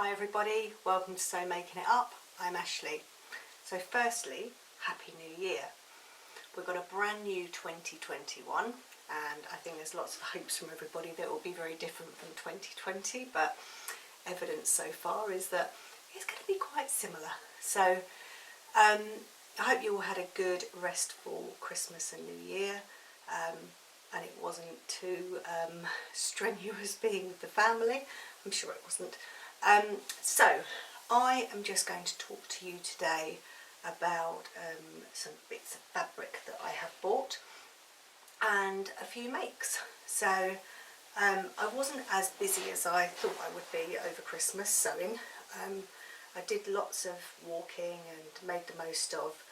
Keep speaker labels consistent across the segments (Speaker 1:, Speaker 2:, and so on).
Speaker 1: Hi everybody, welcome to Sew Making It Up. I'm Ashley. So firstly, Happy New Year. We've got a brand new 2021 and I think there's lots of hopes from everybody that it will be very different from 2020, but evidence so far is that it's going to be quite similar. So I hope you all had a good restful Christmas and New Year and it wasn't too strenuous being with the family. I'm sure it wasn't. So I am just going to talk to you today about some bits of fabric that I have bought and a few makes. So I wasn't as busy as I thought I would be over Christmas sewing. I did lots of walking and made the most of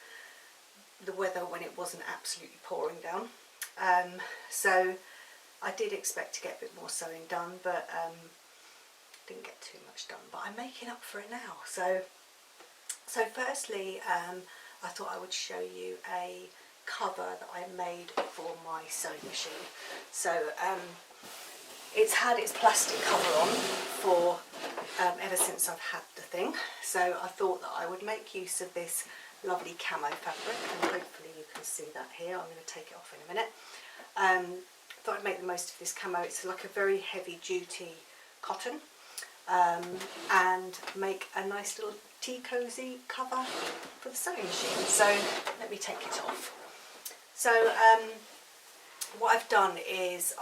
Speaker 1: the weather when it wasn't absolutely pouring down. So I did expect to get a bit more sewing done, but didn't get too much done, but I'm making up for it now. So firstly, I thought I would show you a cover that I made for my sewing machine. So it's had its plastic cover on for ever since I've had the thing. So I thought that I would make use of this lovely camo fabric, and hopefully you can see that here. I'm going to take it off in a minute. Thought I'd make the most of this camo. It's like a very heavy duty cotton. And make a nice little tea cosy cover for the sewing machine. So let me take it off. So what I've done is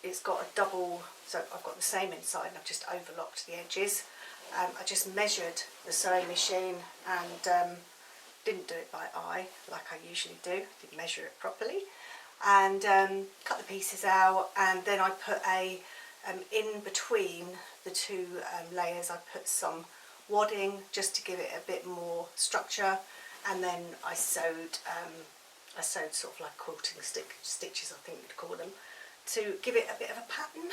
Speaker 1: it's got a double, so I've got the same inside and I've just overlocked the edges. I just measured the sewing machine and didn't do it by eye like I usually do. Didn't measure it properly and cut the pieces out, and then I put a in between the two layers I put some wadding just to give it a bit more structure, and then I sewed sort of like quilting stitches, I think you'd call them, to give it a bit of a pattern.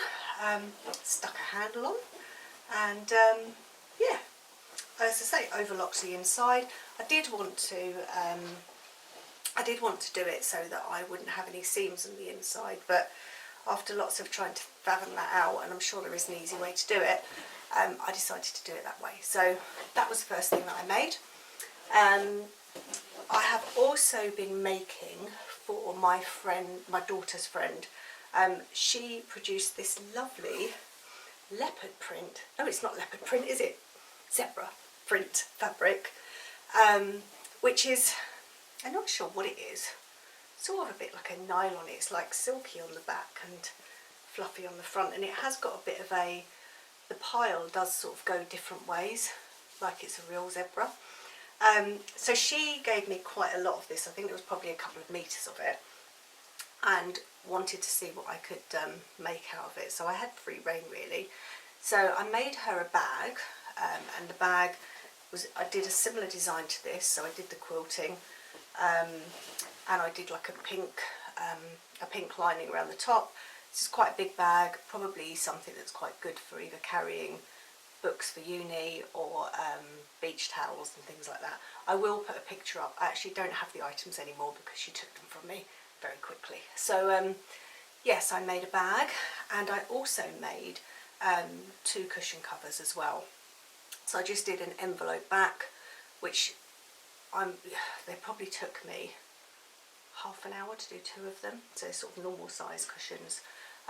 Speaker 1: Stuck a handle on, and yeah, as I say, overlocked the inside. I did want to do it so that I wouldn't have any seams on the inside, but after lots of trying to fathom that out, and I'm sure there is an easy way to do it, I decided to do it that way. So that was the first thing that I made. I have also been making for my friend, my daughter's friend. She produced this lovely leopard print. Oh, it's not leopard print, is it? Zebra print fabric, which is, I'm not sure what it is. Sort of a bit like a nylon. It's like silky on the back and fluffy on the front, and it has got a bit of the pile does sort of go different ways, like it's a real zebra. So she gave me quite a lot of this. I think there was probably a couple of meters of it, and wanted to see what I could make out of it. So I had free rein really. So I made her a bag, and the bag was, I did a similar design to this. So I did the quilting. And I did like a pink lining around the top. This is quite a big bag, probably something that's quite good for either carrying books for uni or beach towels and things like that. I will put a picture up. I actually don't have the items anymore because she took them from me very quickly. So yes, I made a bag, and I also made 2 cushion covers as well. So I just did an envelope back, which they probably took me half an hour to do 2 of them, so sort of normal size cushions.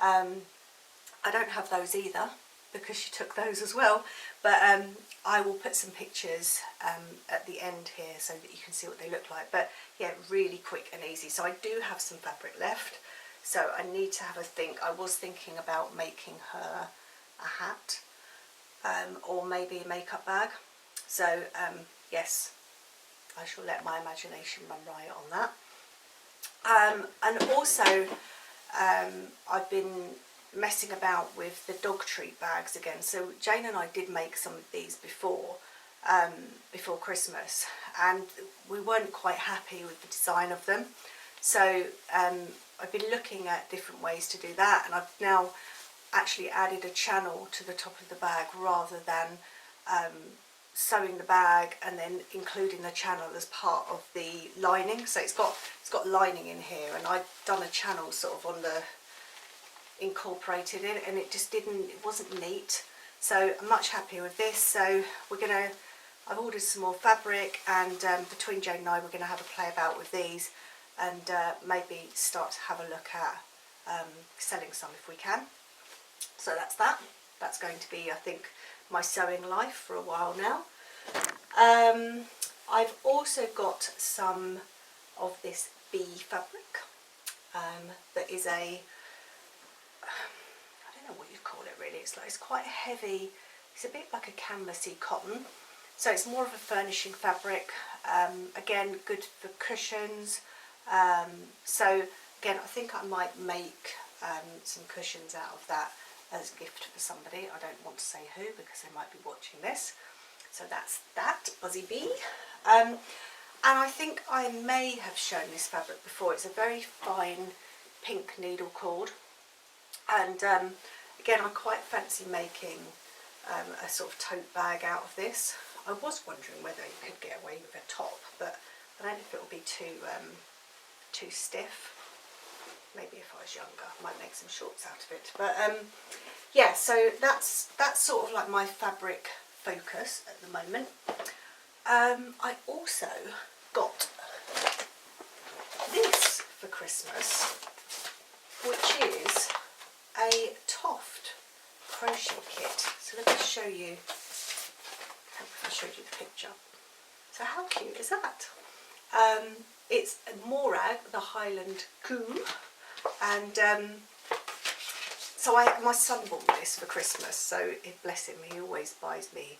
Speaker 1: I don't have those either because she took those as well, but I will put some pictures at the end here so that you can see what they look like. But yeah, really quick and easy. So I do have some fabric left, so I need to have a think. I was thinking about making her a hat or maybe a makeup bag. So yes, I shall let my imagination run riot on that. And also I've been messing about with the dog treat bags again. So Jane and I did make some of these before Christmas, and we weren't quite happy with the design of them. So I've been looking at different ways to do that, and I've now actually added a channel to the top of the bag rather than sewing the bag and then including the channel as part of the lining. So it's got lining in here, and I've done a channel sort of on the incorporated in, and it wasn't neat. So I'm much happier with this. So I've ordered some more fabric, and between Jane and I we're going to have a play about with these, and maybe start to have a look at selling some if we can. So that's that. That's going to be, I think, my sewing life for a while now. I've also got some of this bee fabric that is I don't know what you'd call it really. It's quite heavy. It's a bit like a canvasy cotton. So it's more of a furnishing fabric. Again, good for cushions. So again, I think I might make some cushions out of that as a gift for somebody. I don't want to say who because they might be watching this. So that's that, Buzzy Bee. And I think I may have shown this fabric before. It's a very fine pink needle cord. And again, I quite fancy making a sort of tote bag out of this. I was wondering whether you could get away with a top, but I don't know if it will be too stiff. Maybe if I was younger, I might make some shorts out of it. But yeah, so that's sort of like my fabric focus at the moment. I also got this for Christmas, which is a Toft crochet kit. So let me show you. I hope I showed you the picture. So how cute is that? It's a Morag, the Highland Coo, and so my son bought me this for Christmas. So bless him, he always buys me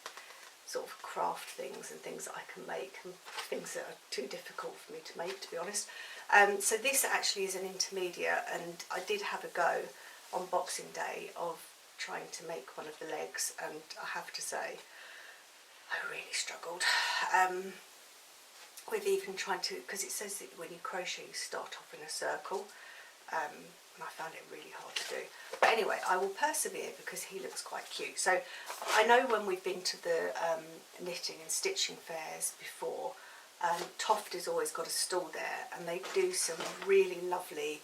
Speaker 1: sort of craft things and things that I can make, and things that are too difficult for me to make, to be honest. So this actually is an intermediate, and I did have a go on Boxing Day of trying to make one of the legs, and I have to say I really struggled with even trying to, because it says that when you crochet you start off in a circle, and I found it really hard to do. But anyway, I will persevere because he looks quite cute. So I know when we've been to the knitting and stitching fairs before, Toft has always got a stall there, and they do some really lovely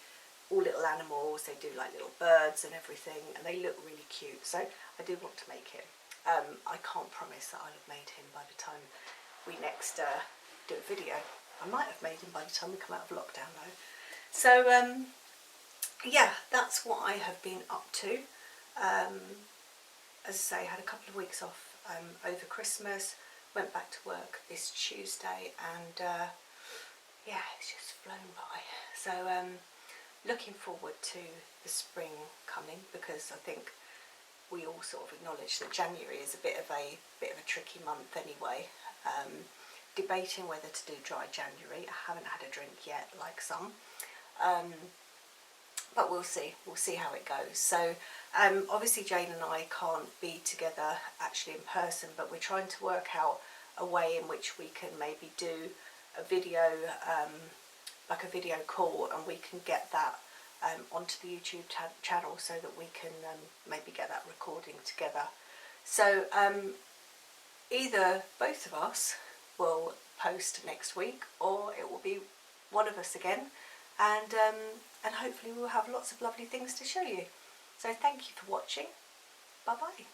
Speaker 1: all little animals. They do like little birds and everything, and they look really cute. So I do want to make him. I can't promise that I'll have made him by the time we next do a video. I might have made him by the time we come out of lockdown though. So yeah, that's what I have been up to. As I say, I had a couple of weeks off over Christmas, went back to work this Tuesday, and yeah, it's just flown by. So looking forward to the spring coming, because I think we all sort of acknowledge that January is a bit of a tricky month anyway. Debating whether to do dry January. I haven't had a drink yet, like some. But we'll see how it goes. So obviously Jane and I can't be together actually in person, but we're trying to work out a way in which we can maybe do a video, like a video call, and we can get that onto the YouTube channel so that we can maybe get that recording together. So either both of us will post next week, or it will be one of us again, and hopefully we'll have lots of lovely things to show you. So thank you for watching. Bye bye.